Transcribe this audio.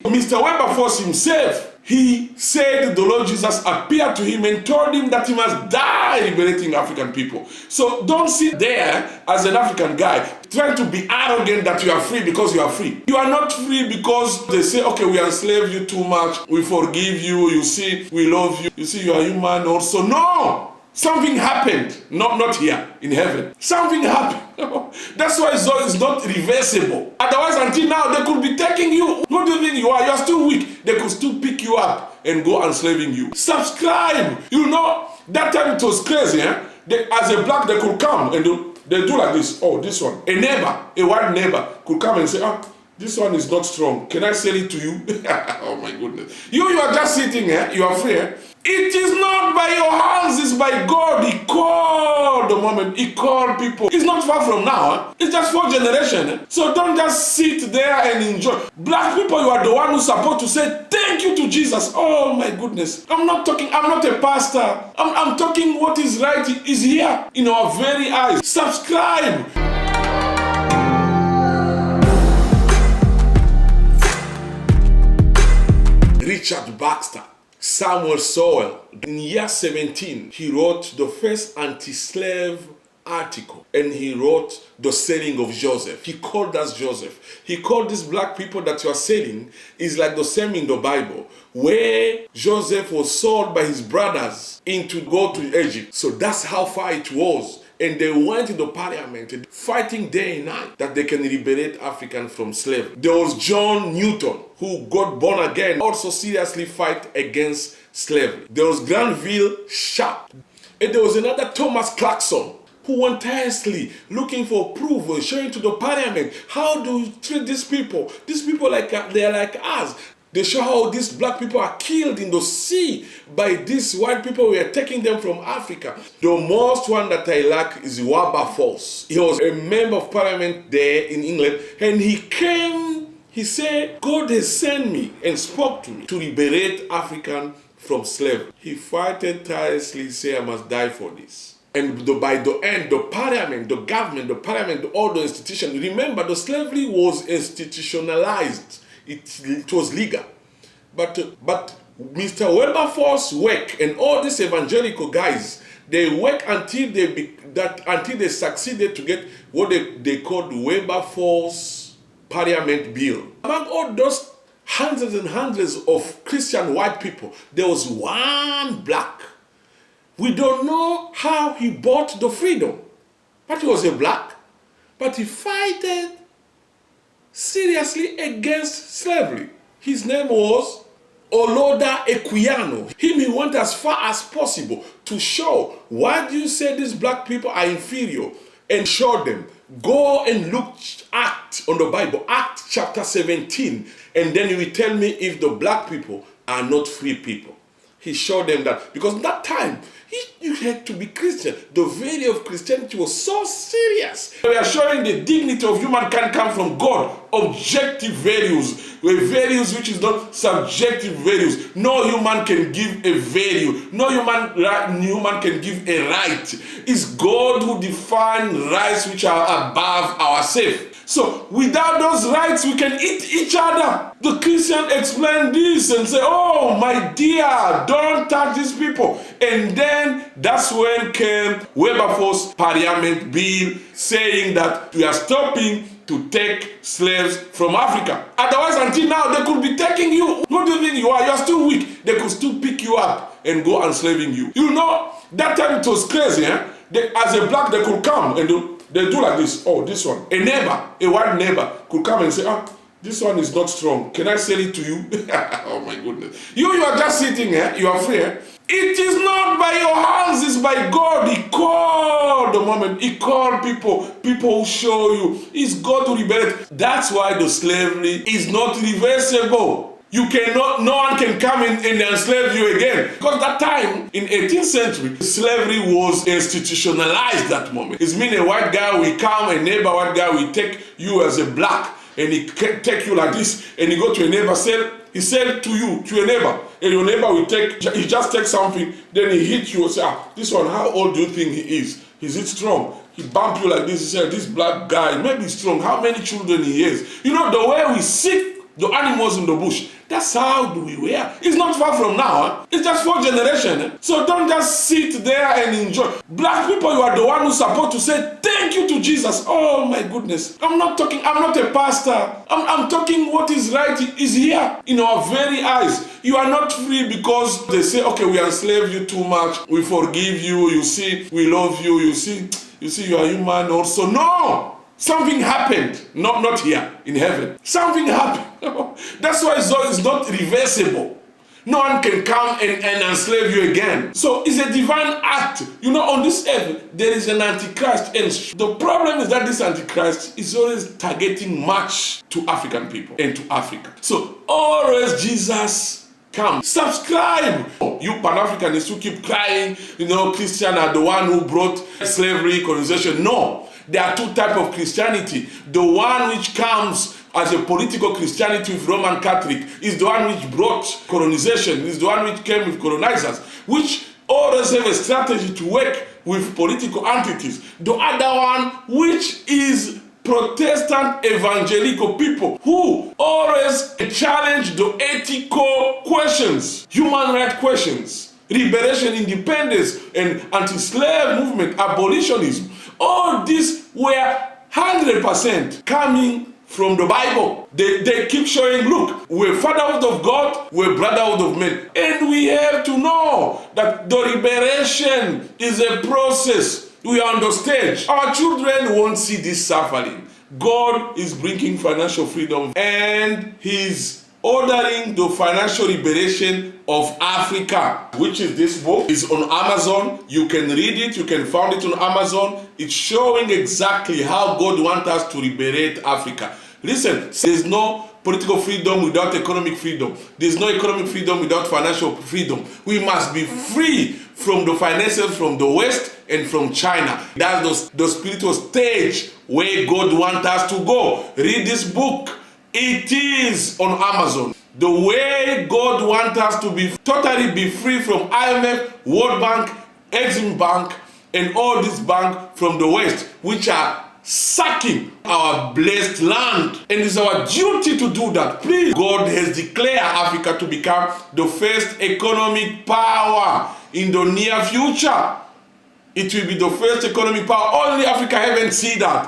Mr. Wilberforce himself, he said the Lord Jesus appeared to him and told him that he must die liberating African people. So don't sit there as an African guy trying to be arrogant that you are free because you are free. You are not free because they say, okay, we enslave you too much, we forgive you, you see, we love you, you see, you are human also. No! Something happened, not here, in heaven. Something happened. That's why it's not reversible. Otherwise, until now, they could be taking you. What do you think you are? You're still weak. They could still pick you up and go enslaving you. Subscribe. You know, that time it was crazy. As a black, they could come and they do like this. Oh, this one. A neighbor, a white neighbor could come and say, this one is not strong. Can I sell it to you? Oh my goodness. You are just sitting here. You are free. It is not by your hands, it's by God. He called the moment. He called people. It's not far from now. It's just 4 generations. So don't just sit there and enjoy. Black people, you are the one who's supposed to say thank you to Jesus. Oh my goodness. I'm not a pastor. I'm talking what is right is here in our very eyes. Subscribe. Richard Baxter, Samuel Sowell, in year 17, he wrote the first anti-slave article, and he wrote the selling of Joseph. He called us Joseph. He called these black people that you are selling is like the same in the Bible, where Joseph was sold by his brothers to go to Egypt. So that's how far it was. And they went into parliament fighting day and night that they can liberate Africans from slavery. There was John Newton, who got born again, also seriously fight against slavery. There was Granville Sharp. And there was another Thomas Clarkson, who went tirelessly looking for proof and showing to the parliament, how do you treat these people? These people, they are like us. They show how these black people are killed in the sea by these white people who are taking them from Africa. The most one that I like is Wilberforce. He was a member of parliament there in England, and he came, he said, God has sent me and spoke to me to liberate African from slavery. He fought tirelessly, he said, I must die for this. And by the end, the parliament, the government, the parliament, all the institutions, remember the slavery was institutionalized. It was legal. But Mr. Wilberforce work and all these evangelical guys, they work until they succeeded to get what they called the Wilberforce Parliament Bill. Among all those hundreds and hundreds of Christian white people, there was one black. We don't know how he bought the freedom, but he was a black. But he fought seriously against slavery. His name was Oloda Equiano. He went as far as possible to show, why do you say these black people are inferior? And show them, go and look Acts on the Bible, Acts chapter 17, and then you will tell me if the black people are not free people. He showed them that, because that time, you had to be Christian. The value of Christianity was so serious. We are showing the dignity of human can come from God. Objective values, values which is not subjective values. No human can give a value. No human can give a right. It's God who defines rights which are above ourselves. So without those rights, we can eat each other. The Christian explained this and say, oh my dear, don't touch these people. And then that's when came Wilberforce Parliament Bill saying that we are stopping to take slaves from Africa. Otherwise, until now, they could be taking you. What do you think you are? You're still weak. They could still pick you up and go enslaving you. You know, that time it was crazy. As a black, they could come and they do like this. Oh, this one. A neighbor, a white neighbor could come and say, this one is not strong. Can I sell it to you? Oh my goodness. You are just sitting here. You are free. It is not by your hands, it's by God. He called the moment. He called people who show you. It's God to liberate. That's why the slavery is not reversible. You cannot, no one can come in and enslave you again. Because that time, in 18th century, slavery was institutionalized that moment. It means a white guy will come, a neighbor white guy will take you as a black, and he can take you like this, and he go to a neighbor, he sell to you, to a neighbor, and your neighbor will he just takes something, then he hit you and say, this one, how old do you think he is? Is it strong? He bump you like this, he said, this black guy, maybe strong, how many children he has? You know, the way we seek the animals in the bush. That's how we were. It's not far from now. Huh? It's just 4 generations. So don't just sit there and enjoy. Black people, you are the one who's supposed to say thank you to Jesus. Oh my goodness. I'm not a pastor. I'm talking what is right is here in our very eyes. You are not free because they say, okay, we enslave you too much. We forgive you. You see, we love you. You see, you are human also. No! Something happened, not here, in heaven. Something happened. That's why it's not reversible. No one can come and enslave you again. So it's a divine act. You know, on this earth, there is an Antichrist. And the problem is that this Antichrist is always targeting much to African people and to Africa. So always Jesus come. Subscribe. You Pan-Africanists who keep crying, Christian are the one who brought slavery, colonization. No. There are 2 types of Christianity. The one which comes as a political Christianity with Roman Catholic is the one which brought colonization, is the one which came with colonizers, which always have a strategy to work with political entities. The other one, which is Protestant evangelical people who always challenge the ethical questions, human rights questions, liberation, independence, and anti-slave movement, abolitionism. All these were 100% coming from the Bible. They keep showing, look, we're fatherhood of God, we're brotherhood of men. And we have to know that the liberation is a process. We are on the stage. Our children won't see this suffering. God is bringing financial freedom and He's ordering the financial liberation of Africa, which is this book. It's on Amazon. You can read it. You can find it on Amazon. It's showing exactly how God wants us to liberate Africa. Listen, there's no political freedom without economic freedom. There's no economic freedom without financial freedom. We must be free from the finances from the West and from China. That's the spiritual stage where God wants us to go. Read this book. It is on Amazon. The way God wants us to be totally free from IMF, World Bank, Exim Bank, and all these banks from the West, which are sucking our blessed land. And it's our duty to do that. Please, God has declared Africa to become the first economic power in the near future. It will be the first economic power. Only Africa haven't seen that.